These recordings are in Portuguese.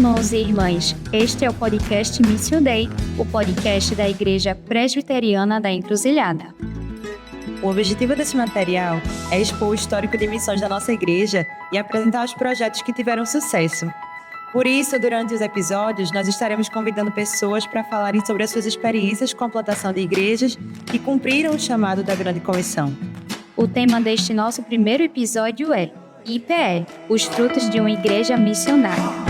irmãos e irmãs, este é o podcast Mission Day, o podcast da Igreja Presbiteriana da Encruzilhada. O objetivo desse material é expor o histórico de missões da nossa igreja e apresentar os projetos que tiveram sucesso. Por isso, durante os episódios, nós estaremos convidando pessoas para falarem sobre as suas experiências com a plantação de igrejas que cumpriram o chamado da Grande Comissão. O tema deste nosso primeiro episódio é IPE, os frutos de uma igreja missionária.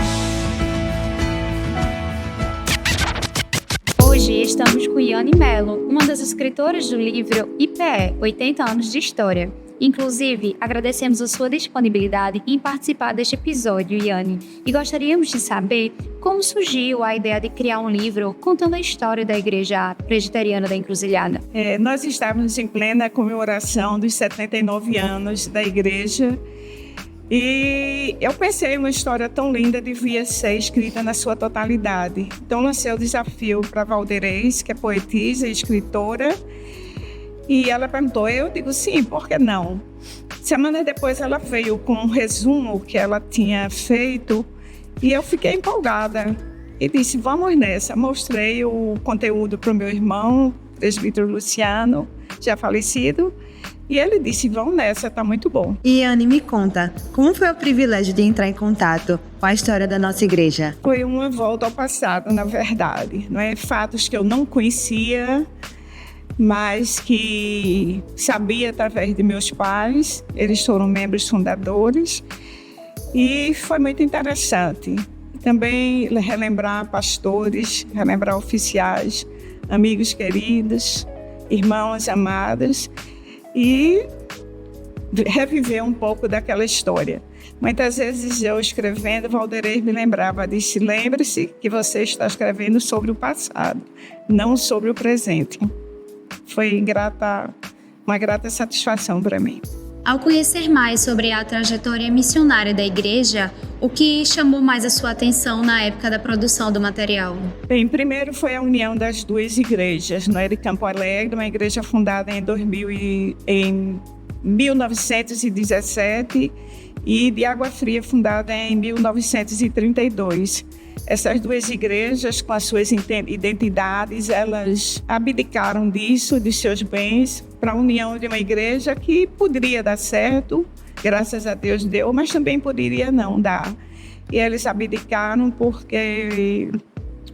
Hoje estamos com Yane Mello, uma das escritoras do livro IPE, 80 anos de história. Inclusive, agradecemos a sua disponibilidade em participar deste episódio, Yane, e gostaríamos de saber como surgiu a ideia de criar um livro contando a história da Igreja Presbiteriana da Encruzilhada. Nós estávamos em plena comemoração dos 79 anos da igreja e eu pensei uma história tão linda devia ser escrita na sua totalidade. Então lancei o desafio para Valderez, que é poetisa e escritora, e ela perguntou, eu digo sim, por que não? Semana depois ela veio com um resumo que ela tinha feito e eu fiquei empolgada e disse, vamos nessa. Mostrei o conteúdo para o meu irmão, presbítero Luciano, já falecido, e ele disse, vamos nessa, está muito bom. E Yane, me conta, como foi o privilégio de entrar em contato com a história da nossa igreja? Foi uma volta ao passado, na verdade, não é? Fatos que eu não conhecia, mas que sabia através de meus pais. Eles foram membros fundadores e foi muito interessante. Também relembrar pastores, relembrar oficiais, amigos queridos, irmãos amadas e reviver um pouco daquela história. Muitas vezes eu escrevendo, Valderez me lembrava, disse, lembre-se que você está escrevendo sobre o passado, não sobre o presente. Foi uma grata satisfação para mim. Ao conhecer mais sobre a trajetória missionária da igreja, o que chamou mais a sua atenção na época da produção do material? Bem, primeiro foi a união das duas igrejas, não é? De Campo Alegre, uma igreja fundada em 1917 e de Água Fria, fundada em 1932. Essas duas igrejas, com as suas identidades, elas abdicaram disso, de seus bens, para a união de uma igreja que poderia dar certo, graças a Deus deu, mas também poderia não dar. E eles abdicaram porque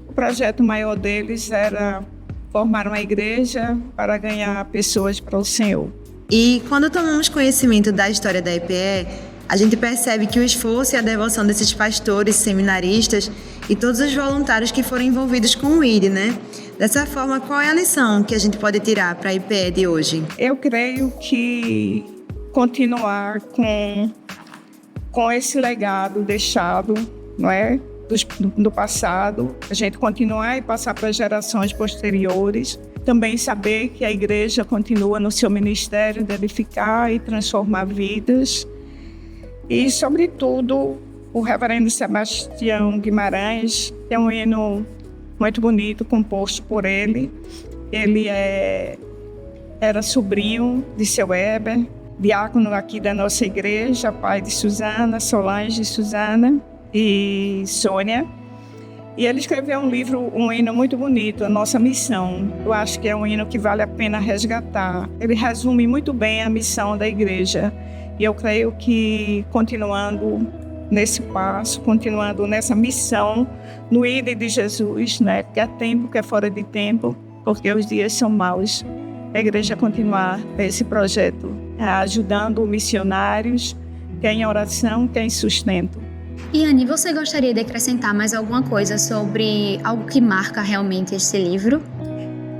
o projeto maior deles era formar uma igreja para ganhar pessoas para o Senhor. E quando tomamos conhecimento da história da IPE, a gente percebe que o esforço e a devoção desses pastores, seminaristas e todos os voluntários que foram envolvidos com o ID, né? Dessa forma, qual é a lição que a gente pode tirar para a IPE de hoje? Eu creio que continuar com esse legado deixado, não é? do passado, a gente continuar e passar para gerações posteriores. Também saber que a igreja continua no seu ministério de edificar e transformar vidas. E, sobretudo, o reverendo Sebastião Guimarães, tem um hino muito bonito, composto por ele. Ele era sobrinho de seu Weber, diácono aqui da nossa igreja, pai de Suzana, Solange, Suzana e Sônia. E ele escreveu um hino muito bonito, A Nossa Missão. Eu acho que é um hino que vale a pena resgatar. Ele resume muito bem a missão da igreja. E eu creio que continuando nesse passo, continuando nessa missão, no ID de Jesus, né? Que é tempo, que é fora de tempo, porque os dias são maus. A igreja continuar esse projeto, ajudando missionários, quer em oração, quer em sustento. Yane, você gostaria de acrescentar mais alguma coisa sobre algo que marca realmente esse livro?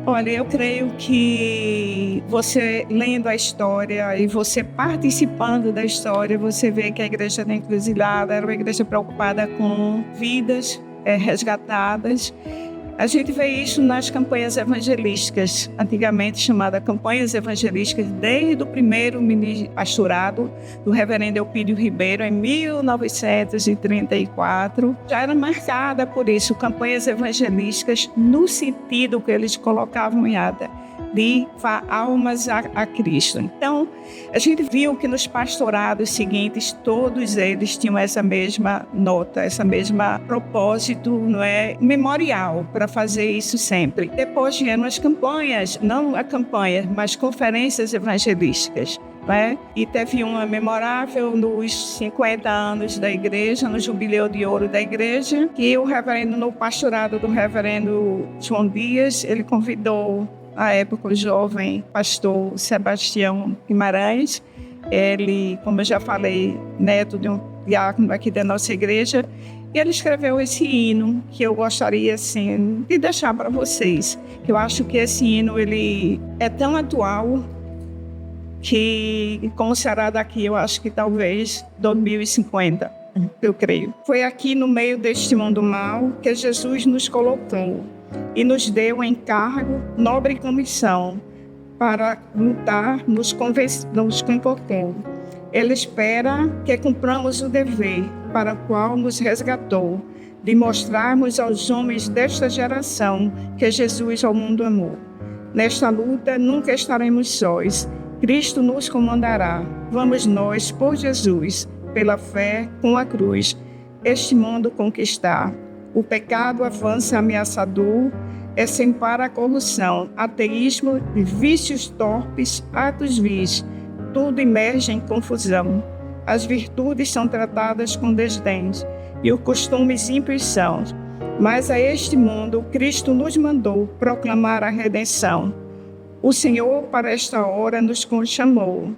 Olha, eu creio que você lendo a história e você participando da história, você vê que a Igreja da Encruzilhada era uma igreja preocupada com vidas resgatadas. A gente vê isso nas campanhas evangelísticas, antigamente chamada campanhas evangelísticas, desde o primeiro pastorado do reverendo Eupídio Ribeiro, em 1934. Já era marcada por isso, campanhas evangelísticas, no sentido que eles colocavam em ata, de almas a Cristo. Então, a gente viu que nos pastorados seguintes, todos eles tinham essa mesma nota, essa mesma propósito, não é, memorial, para fazer isso sempre. Depois vieram as campanhas, não a campanha, mas conferências evangelísticas. E teve uma memorável nos 50 anos da igreja, no Jubileu de Ouro da igreja, que o reverendo, no pastorado do reverendo João Dias, ele convidou, à época, o jovem pastor Sebastião Guimarães. Ele, como eu já falei, neto de um diácono aqui da nossa igreja, e ele escreveu esse hino que eu gostaria, assim, de deixar para vocês. Eu acho que esse hino, ele é tão atual que, como será daqui, eu acho que talvez 2050, eu creio. Foi aqui no meio deste mundo mau que Jesus nos colocou e nos deu o encargo, nobre comissão, para lutar, nos comportou. Ele espera que cumpramos o dever para o qual nos resgatou, de mostrarmos aos homens desta geração que Jesus ao mundo amou. Nesta luta nunca estaremos sós. Cristo nos comandará. Vamos nós, por Jesus, pela fé, com a cruz, este mundo conquistar. O pecado avança ameaçador, para a corrupção, ateísmo, vícios torpes, atos vis, tudo emerge em confusão. As virtudes são tratadas com desdém e os costumes ímpios são. Mas a este mundo Cristo nos mandou proclamar a redenção. O Senhor, para esta hora, nos chamou.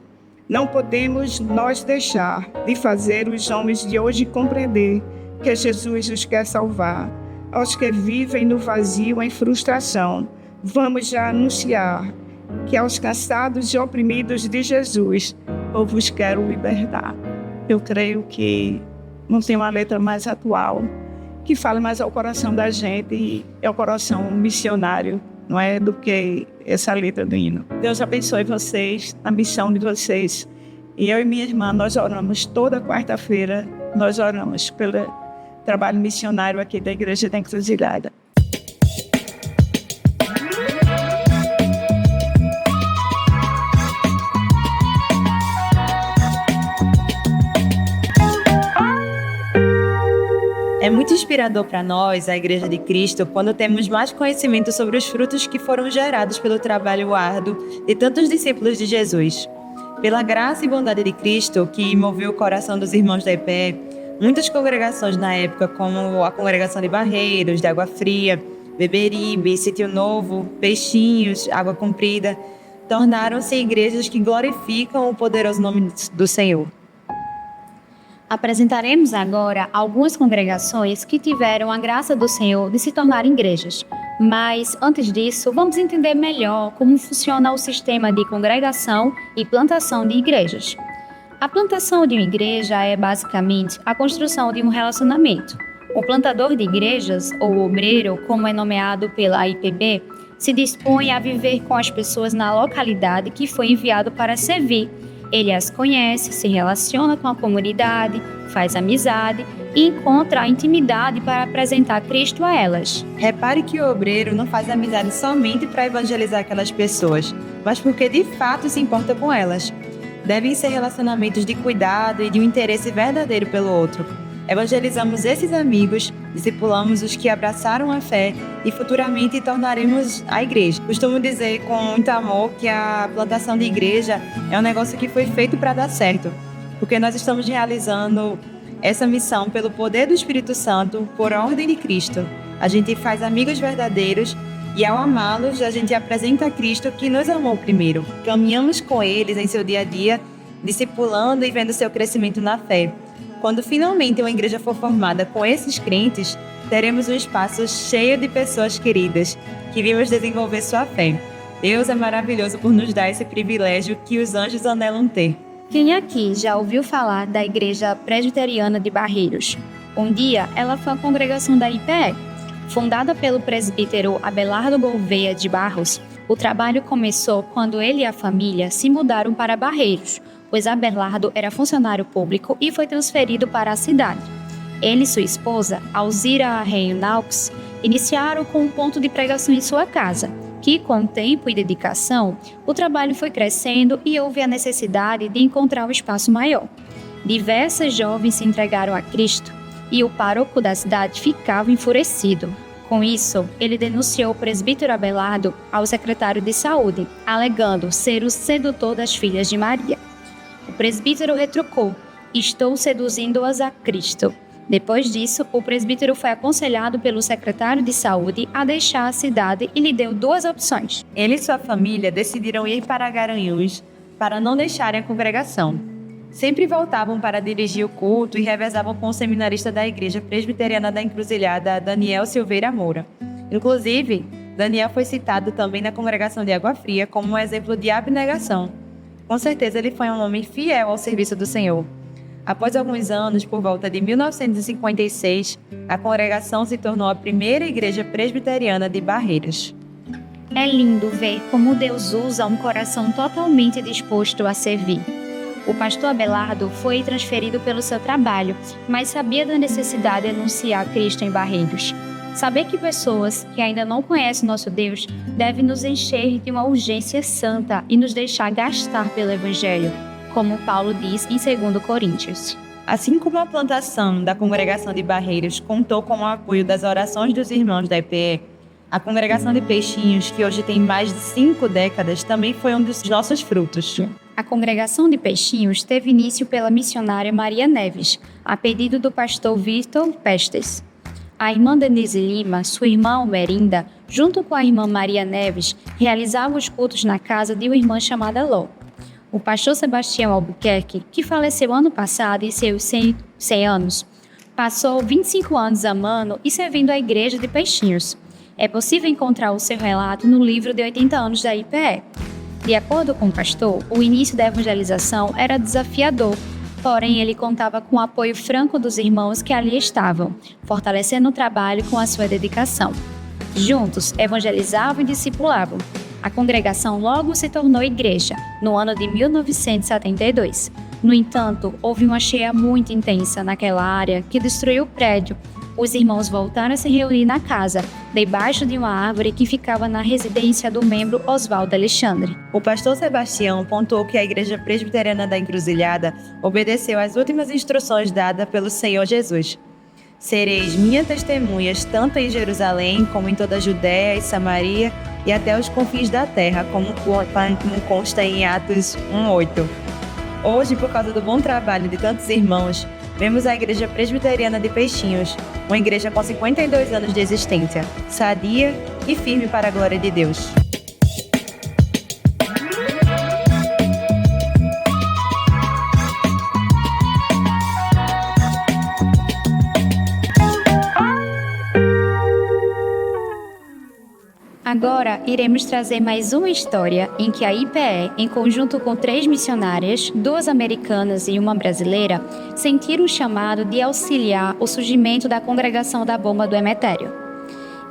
Não podemos nós deixar de fazer os homens de hoje compreender que Jesus os quer salvar. Aos que vivem no vazio, em frustração, vamos já anunciar que aos cansados e oprimidos de Jesus, eu vos quero libertar. Eu creio que não tem uma letra mais atual, que fale mais ao coração da gente, e é o coração missionário, não é, do que essa letra do hino. Deus abençoe vocês, a missão de vocês. E eu e minha irmã, nós oramos toda quarta-feira, nós oramos pelo trabalho missionário aqui da Igreja da Encruzilhada. É muito inspirador para nós, a Igreja de Cristo, quando temos mais conhecimento sobre os frutos que foram gerados pelo trabalho árduo de tantos discípulos de Jesus. Pela graça e bondade de Cristo, que moveu o coração dos irmãos da IPE, muitas congregações na época, como a Congregação de Barreiros, de Água Fria, Beberibe, Sítio Novo, Peixinhos, Água Comprida, tornaram-se igrejas que glorificam o poderoso nome do Senhor. Apresentaremos agora algumas congregações que tiveram a graça do Senhor de se tornarem igrejas. Mas, antes disso, vamos entender melhor como funciona o sistema de congregação e plantação de igrejas. A plantação de uma igreja é basicamente a construção de um relacionamento. O plantador de igrejas, ou obreiro, como é nomeado pela IPB, se dispõe a viver com as pessoas na localidade que foi enviado para servir. Ele as conhece, se relaciona com a comunidade, faz amizade e encontra a intimidade para apresentar Cristo a elas. Repare que o obreiro não faz amizade somente para evangelizar aquelas pessoas, mas porque de fato se importa com elas. Devem ser relacionamentos de cuidado e de um interesse verdadeiro pelo outro. Evangelizamos esses amigos, discipulamos os que abraçaram a fé e futuramente tornaremos a igreja. Costumo dizer com muito amor que a plantação de igreja é um negócio que foi feito para dar certo, porque nós estamos realizando essa missão pelo poder do Espírito Santo, por ordem de Cristo. A gente faz amigos verdadeiros e ao amá-los, a gente apresenta a Cristo que nos amou primeiro. Caminhamos com eles em seu dia a dia, discipulando e vendo seu crescimento na fé. Quando finalmente uma igreja for formada com esses crentes, teremos um espaço cheio de pessoas queridas que vimos desenvolver sua fé. Deus é maravilhoso por nos dar esse privilégio que os anjos anelam ter. Quem aqui já ouviu falar da Igreja Presbiteriana de Barreiros? Um dia, ela foi a congregação da IPE. Fundada pelo presbítero Abelardo Gouveia de Barros, o trabalho começou quando ele e a família se mudaram para Barreiros, pois Abelardo era funcionário público e foi transferido para a cidade. Ele e sua esposa, Alzira Reynolds, iniciaram com um ponto de pregação em sua casa, que, com tempo e dedicação, o trabalho foi crescendo e houve a necessidade de encontrar um espaço maior. Diversas jovens se entregaram a Cristo e o pároco da cidade ficava enfurecido. Com isso, ele denunciou o presbítero Abelardo ao secretário de saúde, alegando ser o sedutor das filhas de Maria. O presbítero retrucou: "Estou seduzindo-as a Cristo." Depois disso, o presbítero foi aconselhado pelo secretário de saúde a deixar a cidade e lhe deu 2 opções. Ele e sua família decidiram ir para Garanhuns para não deixarem a congregação. Sempre voltavam para dirigir o culto e revezavam com o seminarista da Igreja Presbiteriana da Encruzilhada, Daniel Silveira Moura. Inclusive, Daniel foi citado também na congregação de Água Fria como um exemplo de abnegação. Com certeza ele foi um homem fiel ao serviço do Senhor. Após alguns anos, por volta de 1956, a congregação se tornou a primeira igreja presbiteriana de Barreiras. É lindo ver como Deus usa um coração totalmente disposto a servir. O pastor Abelardo foi transferido pelo seu trabalho, mas sabia da necessidade de anunciar Cristo em Barreiros. Saber que pessoas que ainda não conhecem nosso Deus devem nos encher de uma urgência santa e nos deixar gastar pelo Evangelho, como Paulo diz em 2 Coríntios. Assim como a plantação da congregação de Barreiros contou com o apoio das orações dos irmãos da EPE, a congregação de Peixinhos, que hoje tem mais de 5 décadas, também foi um dos nossos frutos. A congregação de Peixinhos teve início pela missionária Maria Neves, a pedido do pastor Vitor Pestes. A irmã Denise Lima, sua irmã Almerinda, junto com a irmã Maria Neves, realizavam os cultos na casa de uma irmã chamada Ló. O pastor Sebastião Albuquerque, que faleceu ano passado em seus 100 anos, passou 25 anos amando e servindo a igreja de Peixinhos. É possível encontrar o seu relato no livro de 80 anos da IPE. De acordo com o pastor, o início da evangelização era desafiador, porém ele contava com o apoio franco dos irmãos que ali estavam, fortalecendo o trabalho com a sua dedicação. Juntos, evangelizavam e discipulavam. A congregação logo se tornou igreja, no ano de 1972. No entanto, houve uma cheia muito intensa naquela área que destruiu o prédio. Os irmãos voltaram a se reunir na casa, debaixo de uma árvore que ficava na residência do membro Oswaldo Alexandre. O pastor Sebastião pontuou que a Igreja Presbiteriana da Encruzilhada obedeceu às últimas instruções dadas pelo Senhor Jesus. Sereis minhas testemunhas tanto em Jerusalém como em toda a Judéia e Samaria e até os confins da terra, como consta em Atos 1:8. Hoje, por causa do bom trabalho de tantos irmãos, vemos a Igreja Presbiteriana de Peixinhos, uma igreja com 52 anos de existência, sadia e firme para a glória de Deus. Agora, iremos trazer mais uma história em que a IPE, em conjunto com 3 missionárias, 2 americanas e uma brasileira, sentiram o chamado de auxiliar o surgimento da Congregação da Bomba do Emetério.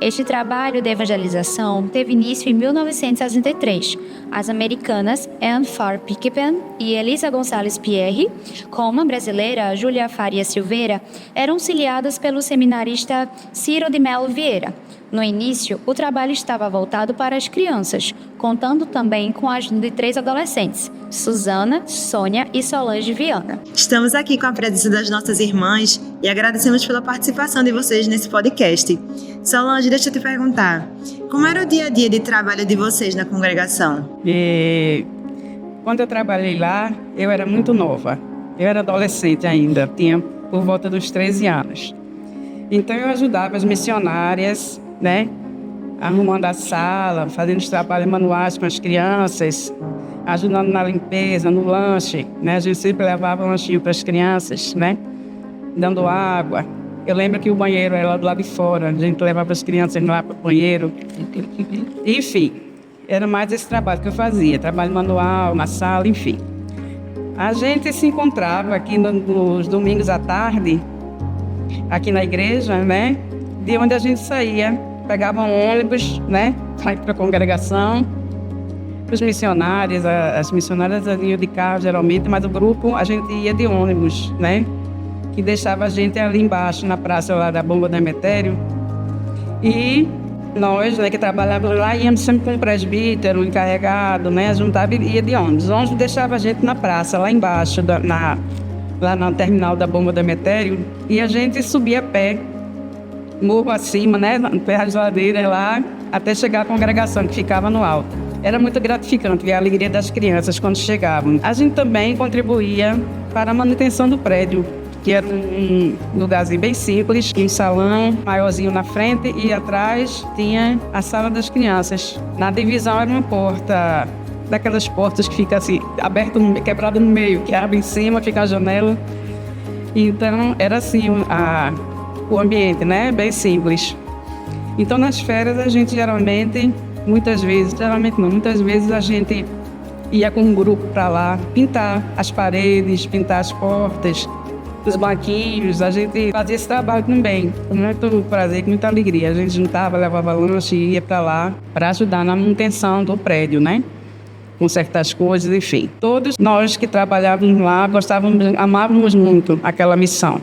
Este trabalho de evangelização teve início em 1963. As americanas Anne Farr Pickpen e Elisa Gonçalves Pierre, com uma brasileira, Júlia Faria Silveira, eram auxiliadas pelo seminarista Ciro de Melo Vieira. No início, o trabalho estava voltado para as crianças, contando também com a ajuda de 3 adolescentes, Suzana, Sônia e Solange Viana. Estamos aqui com a presença das nossas irmãs e agradecemos pela participação de vocês nesse podcast. Solange, deixa eu te perguntar, como era o dia a dia de trabalho de vocês na congregação? Quando eu trabalhei lá, eu era muito nova. Eu era adolescente ainda, tinha por volta dos 13 anos. Então eu ajudava as missionárias, né? Arrumando a sala, fazendo os trabalhos manuais com as crianças, ajudando na limpeza, no lanche, né? A gente sempre levava um lanchinho para as crianças, né? Dando água. Eu lembro que o banheiro era lá do lado de fora, a gente levava as crianças lá para o banheiro. Enfim, era mais esse trabalho que eu fazia, trabalho manual, na sala, enfim. A gente se encontrava aqui nos domingos à tarde, aqui na igreja, né? De onde a gente saía, pegava um ônibus, né? Para ir para a congregação. Os missionários, as missionárias iam de carro geralmente, mas o grupo a gente ia de ônibus, né? Que deixava a gente ali embaixo, na praça lá da Bomba do Emetério. E nós, né, que trabalhávamos lá, íamos sempre com o presbítero, o encarregado, né, juntava e ia de ônibus. O ônibus deixava a gente na praça, lá embaixo, lá no terminal da bomba da Metério, e a gente subia a pé, morro acima, né, pelas ladeiras lá, até chegar à congregação, que ficava no alto. Era muito gratificante ver a alegria das crianças quando chegavam. A gente também contribuía para a manutenção do prédio, que era um lugarzinho bem simples, um salão maiorzinho na frente e atrás tinha a sala das crianças. Na divisão era uma porta, daquelas portas que fica assim, aberta, quebrada no meio, que abre em cima, fica a janela. Então era assim o ambiente, né? Bem simples. Então nas férias a gente muitas vezes a gente ia com um grupo para lá pintar as paredes, pintar as portas, os banquinhos. A gente fazia esse trabalho também, com muito prazer, com muita alegria. A gente juntava, levava lanche e ia para lá para ajudar na manutenção do prédio, né? Com certas coisas, enfim. Todos nós que trabalhávamos lá amávamos muito aquela missão,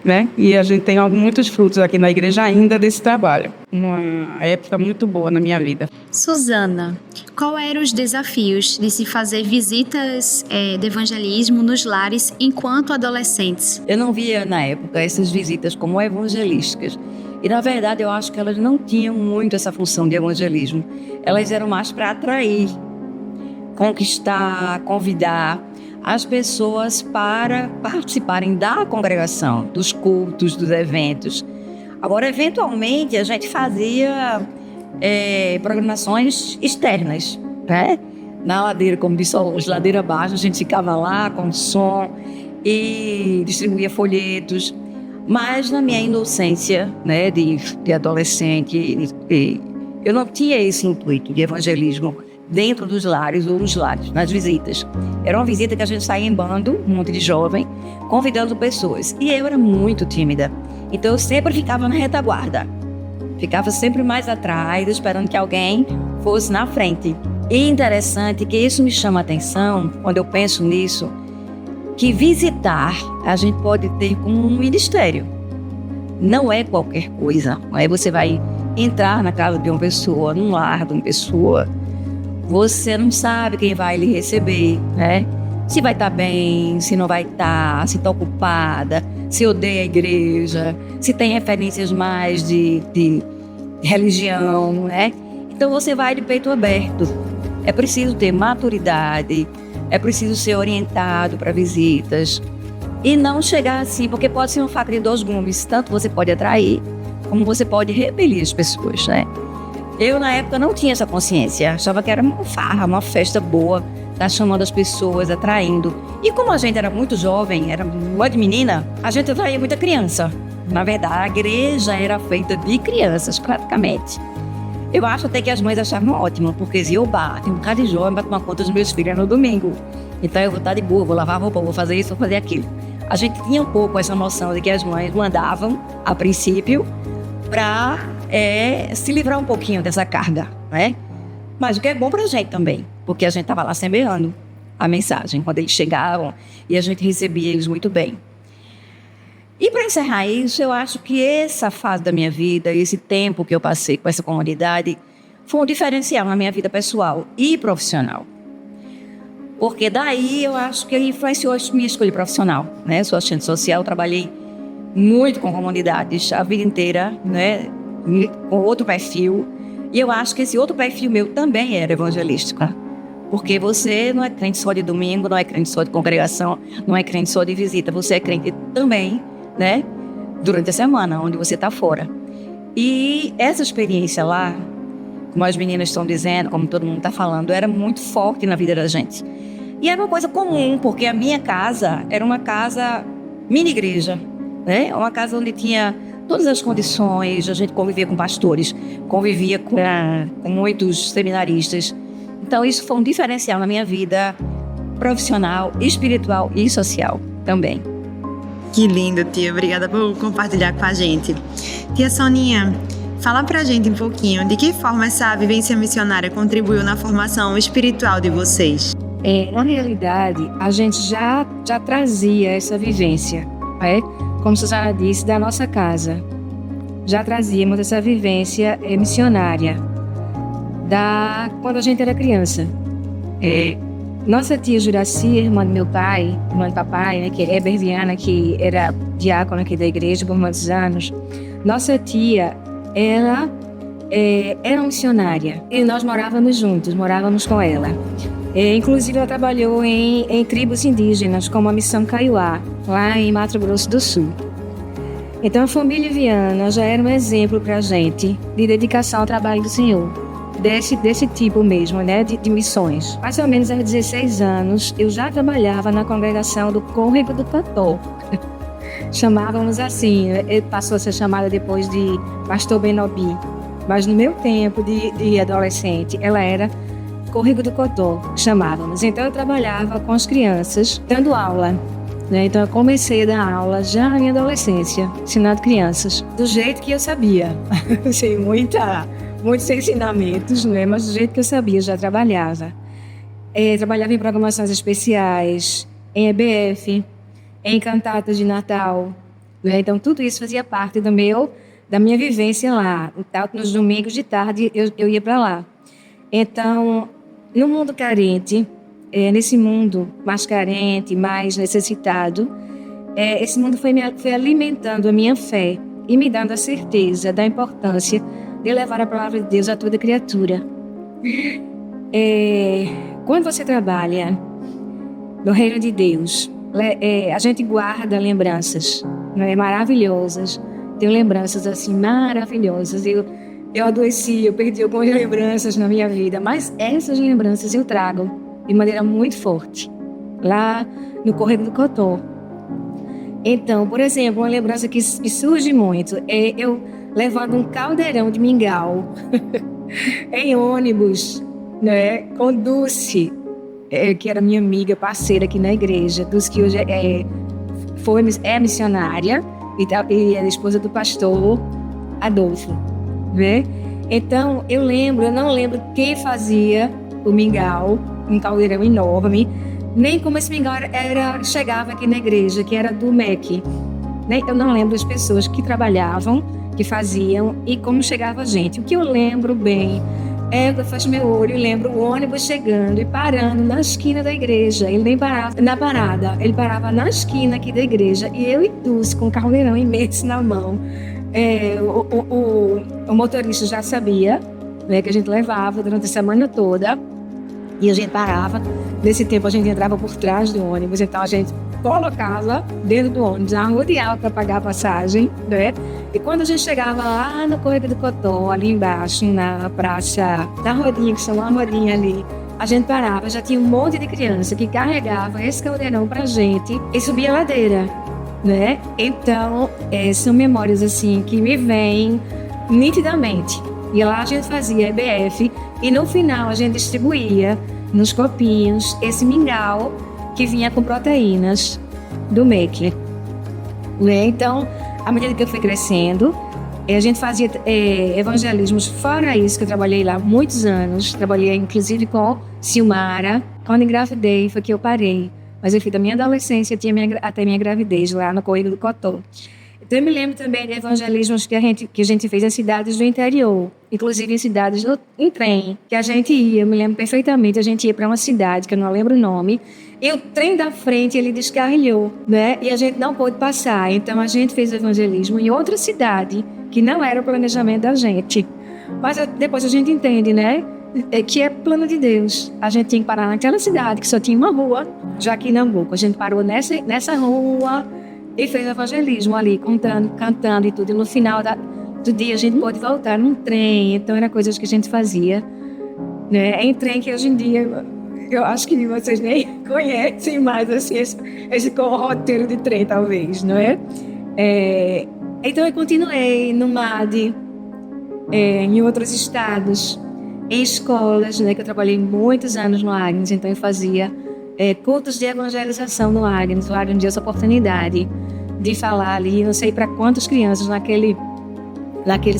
né? E a gente tem muitos frutos aqui na igreja ainda desse trabalho. Uma época muito boa na minha vida. Suzana, qual eram os desafios de se fazer visitas de evangelismo nos lares enquanto adolescentes? Eu não via, na época, essas visitas como evangelísticas. E, na verdade, eu acho que elas não tinham muito essa função de evangelismo. Elas eram mais para atrair, conquistar, convidar as pessoas para participarem da congregação, dos cultos, dos eventos. Agora, eventualmente, a gente fazia programações externas, né? Na ladeira, como disse hoje, ladeira abaixo, a gente ficava lá com som e distribuía folhetos. Mas na minha inocência, né, de adolescente, eu não tinha esse intuito de evangelismo dentro dos lares ou nos lares, nas visitas. Era uma visita que a gente saía em bando, um monte de jovem, convidando pessoas. E eu era muito tímida. Então eu sempre ficava na retaguarda. Ficava sempre mais atrás, esperando que alguém fosse na frente. E interessante que isso me chama a atenção, quando eu penso nisso, que visitar a gente pode ter como um ministério. Não é qualquer coisa. Aí você vai entrar na casa de uma pessoa, num lar de uma pessoa, você não sabe quem vai lhe receber, né? Se vai estar bem, se não vai estar, se está ocupada, se odeia a igreja, se tem referências mais de religião, né? Então você vai de peito aberto. É preciso ter maturidade, é preciso ser orientado para visitas e não chegar assim, porque pode ser um faca de dois gumes. Tanto você pode atrair, como você pode repelir as pessoas, né? Eu, na época, não tinha essa consciência. Achava que era uma farra, uma festa boa, tá chamando as pessoas, atraindo. E como a gente era muito jovem, era uma de menina, a gente atraía muita criança. Na verdade, a igreja era feita de crianças, praticamente. Eu acho até que as mães achavam ótimo, porque diziam, tem um cara de jovem para tomar conta dos meus filhos no domingo. Então eu vou estar de boa, vou lavar roupa, vou fazer isso, vou fazer aquilo. A gente tinha um pouco essa noção de que as mães mandavam, a princípio, para se livrar um pouquinho dessa carga, né? Mas o que é bom pra gente também, porque a gente estava lá semeando a mensagem quando eles chegavam e a gente recebia eles muito bem. E para encerrar isso, eu acho que essa fase da minha vida, esse tempo que eu passei com essa comunidade, foi um diferencial na minha vida pessoal e profissional. Porque daí eu acho que influenciou a minha escolha profissional, né? Sou assistente social, trabalhei muito com comunidades a vida inteira, né? Com outro perfil. E eu acho que esse outro perfil meu também era evangelístico. Porque você não é crente só de domingo, não é crente só de congregação, não é crente só de visita. Você é crente também, né? Durante a semana, onde você está fora. E essa experiência lá, como as meninas estão dizendo, como todo mundo está falando, era muito forte na vida da gente. E era uma coisa comum, porque a minha casa era uma casa mini-igreja, né? Uma casa onde tinha todas as condições, a gente convivia com pastores, convivia com muitos seminaristas. Então isso foi um diferencial na minha vida profissional, espiritual e social também. Que lindo, tia. Obrigada por compartilhar com a gente. Tia Soninha, fala pra gente um pouquinho de que forma essa vivência missionária contribuiu na formação espiritual de vocês. Na realidade, a gente já trazia essa vivência, como Suzana disse, da nossa casa. já trazíamos essa vivência missionária quando a gente era criança. Nossa tia Juraci, irmã do meu pai, irmã do papai, né, que é Berviana, que era diácona aqui da igreja por muitos anos, nossa tia, ela era missionária e nós morávamos juntos, morávamos com ela. Inclusive, ela trabalhou em tribos indígenas, como a Missão Kaiowá, lá em Mato Grosso do Sul. Então, a família Viana já era um exemplo para a gente de dedicação ao trabalho do Senhor, desse tipo mesmo, né, de missões. Mais ou menos aos 16 anos, eu já trabalhava na congregação do Córrego do Cotó. Chamávamos assim, passou a ser chamada depois de Pastor Benobi. Mas no meu tempo de adolescente, ela era Córrego do Cotó, chamávamos. Então eu trabalhava com as crianças, dando aula, né? Então eu comecei a dar aula já na minha adolescência, ensinando crianças, do jeito que eu sabia. Sem muitos ensinamentos, né? Mas do jeito que eu sabia, já trabalhava. Trabalhava em programações especiais, em EBF, em cantatas de Natal, né? Então tudo isso fazia parte da minha vivência lá. Então, nos domingos de tarde eu ia para lá. Então, no mundo carente, nesse mundo mais carente, mais necessitado, esse mundo foi alimentando a minha fé e me dando a certeza da importância de levar a palavra de Deus a toda criatura. Quando você trabalha no reino de Deus, a gente guarda lembranças, né, maravilhosas. Tenho lembranças assim maravilhosas. Eu adoeci, eu perdi algumas lembranças na minha vida, mas essas lembranças eu trago de maneira muito forte, lá no Córrego do Cotó. Então, por exemplo, uma lembrança que me surge muito é eu levando um caldeirão de mingau em ônibus, né, com Dulce, que era minha amiga, parceira aqui na igreja, Dulce que hoje é missionária e é a esposa do pastor Adolfo. Né? Então, eu não lembro quem fazia o mingau, um caldeirão enorme, nem como esse mingau chegava aqui na igreja, que era do MEC. Né? Eu não lembro as pessoas que trabalhavam, que faziam e como chegava a gente. O que eu lembro bem eu fecho meu olho e lembro o ônibus chegando e parando na esquina da igreja. Ele nem parava na parada, ele parava na esquina aqui da igreja e eu e Dulce com o caldeirão imenso na mão. O motorista já sabia, né, que a gente levava durante a semana toda e a gente parava. Nesse tempo a gente entrava por trás do ônibus, então a gente colocava dentro do ônibus, arrodeava para pagar a passagem, né? E quando a gente chegava lá no Córrego do Cotó, ali embaixo, na praça da Rodinha, que chama uma rodinha ali, a gente parava, já tinha um monte de criança que carregava esse caldeirão pra gente e subia a ladeira, né? Então, são memórias assim que me vêm nitidamente. E lá a gente fazia EBF e no final a gente distribuía nos copinhos esse mingau que vinha com proteínas do MEC. Né? Então, à medida que eu fui crescendo, a gente fazia evangelismos. Fora isso, que eu trabalhei lá muitos anos, trabalhei inclusive com Silmara. Quando engravidei, foi que eu parei. Mas eu fiz da minha adolescência até minha gravidez, lá no Córrego do Cotó. Então, eu me lembro também de evangelismos que a gente fez em cidades do interior, inclusive em cidades em trem, que a gente ia, eu me lembro perfeitamente, a gente ia para uma cidade, que eu não lembro o nome, e o trem da frente, ele descarrilhou, né? E a gente não pôde passar. Então, a gente fez evangelismo em outra cidade, que não era o planejamento da gente. Mas depois a gente entende, né? Que é plano de Deus. A gente tinha que parar naquela cidade, que só tinha uma rua, já aqui em Nambuco. A gente parou nessa rua e fez evangelismo ali, cantando e tudo. E no final do dia a gente pôde voltar num trem. Então, eram coisas que a gente fazia, né? Em trem que hoje em dia, eu acho que vocês nem conhecem mais assim, esse roteiro de trem, talvez, não é? Então, eu continuei no MAD, em outros estados, em escolas, né? Que eu trabalhei muitos anos no Agnes, então eu fazia cultos de evangelização no Agnes. O Agnes deu essa oportunidade de falar ali, não sei para quantas crianças naquele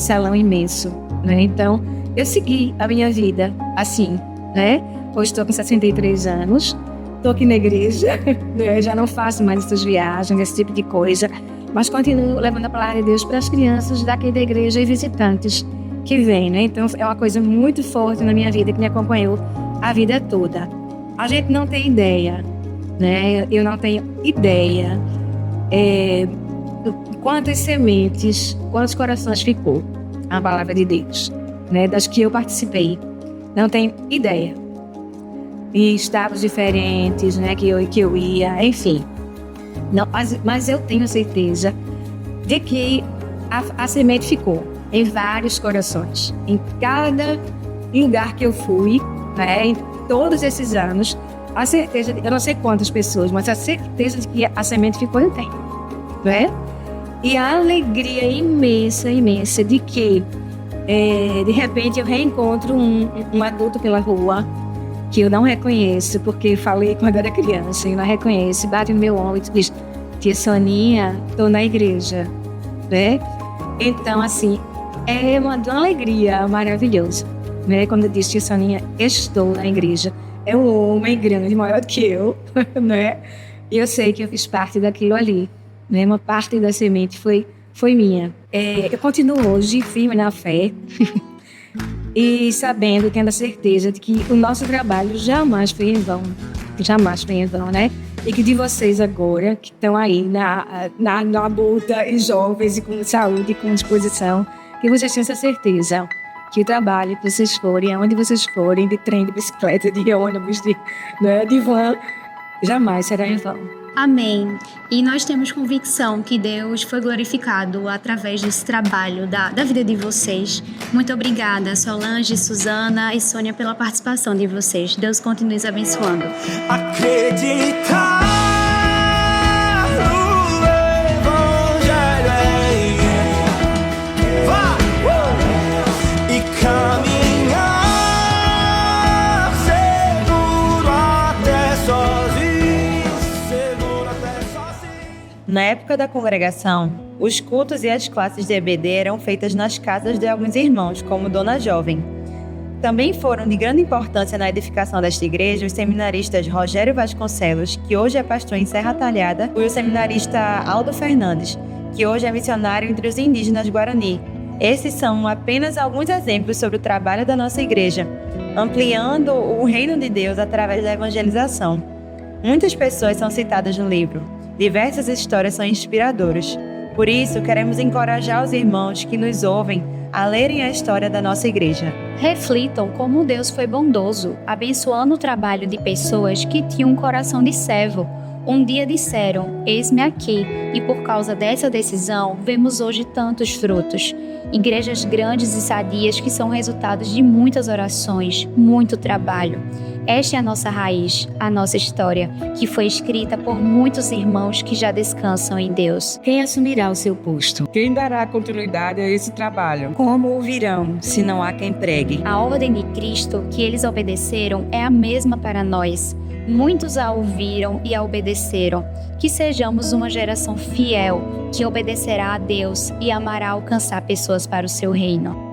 salão imenso, né? Então, eu segui a minha vida assim, né? Hoje estou com 63 anos, estou aqui na igreja, né? Já não faço mais essas viagens, esse tipo de coisa, mas continuo levando a palavra de Deus para as crianças daqui da igreja e visitantes que vêm, né? Então é uma coisa muito forte na minha vida, que me acompanhou a vida toda. A gente não tem ideia, né? Eu não tenho ideia quantas sementes, quantos corações ficou a palavra de Deus, né? Das que eu participei. Não tenho ideia. E estados diferentes, né? Que eu ia, enfim. Não, mas eu tenho certeza de que a semente ficou em vários corações. Em cada lugar que eu fui, né? Em todos esses anos, a certeza, eu não sei quantas pessoas, mas a certeza de que a semente ficou eu tenho, né? E a alegria imensa de que de repente eu reencontro um adulto pela rua que eu não reconheço, porque falei quando era criança, eu não reconheço, bate no meu ombro e diz: tia Soninha, estou na igreja, né? Então, assim, é uma alegria maravilhosa, né? Quando eu disse: tia Soninha, estou na igreja, é um homem grande, maior que eu, né? E eu sei que eu fiz parte daquilo ali, né? Uma parte da semente foi minha. Eu continuo hoje firme na fé e sabendo, tendo a certeza de que o nosso trabalho jamais foi em vão, né? E que de vocês agora, que estão aí na luta, e jovens, e com saúde, com disposição, que vocês tenham essa certeza que o trabalho que vocês forem, aonde vocês forem, de trem, de bicicleta, de ônibus, de van, jamais será em vão. Amém. E nós temos convicção que Deus foi glorificado através desse trabalho da vida de vocês. Muito obrigada, Solange, Suzana e Sônia, pela participação de vocês. Deus continue os abençoando. Acreditar no Evangelho e caminhar seguro até sozinho. Na época da congregação, os cultos e as classes de EBD eram feitas nas casas de alguns irmãos, como Dona Jovem. Também foram de grande importância na edificação desta igreja os seminaristas Rogério Vasconcelos, que hoje é pastor em Serra Talhada, e o seminarista Aldo Fernandes, que hoje é missionário entre os indígenas Guarani. Esses são apenas alguns exemplos sobre o trabalho da nossa igreja, ampliando o reino de Deus através da evangelização. Muitas pessoas são citadas no livro. Diversas histórias são inspiradoras. Por isso, queremos encorajar os irmãos que nos ouvem a lerem a história da nossa igreja. Reflitam como Deus foi bondoso, abençoando o trabalho de pessoas que tinham um coração de servo. Um dia disseram: eis-me aqui, e por causa dessa decisão, vemos hoje tantos frutos. Igrejas grandes e sadias que são resultados de muitas orações, muito trabalho. Esta é a nossa raiz, a nossa história, que foi escrita por muitos irmãos que já descansam em Deus. Quem assumirá o seu posto? Quem dará continuidade a esse trabalho? Como ouvirão, se não há quem pregue? A ordem de Cristo que eles obedeceram é a mesma para nós. Muitos a ouviram e a obedeceram. Que sejamos uma geração fiel, que obedecerá a Deus e amará alcançar pessoas para o seu reino.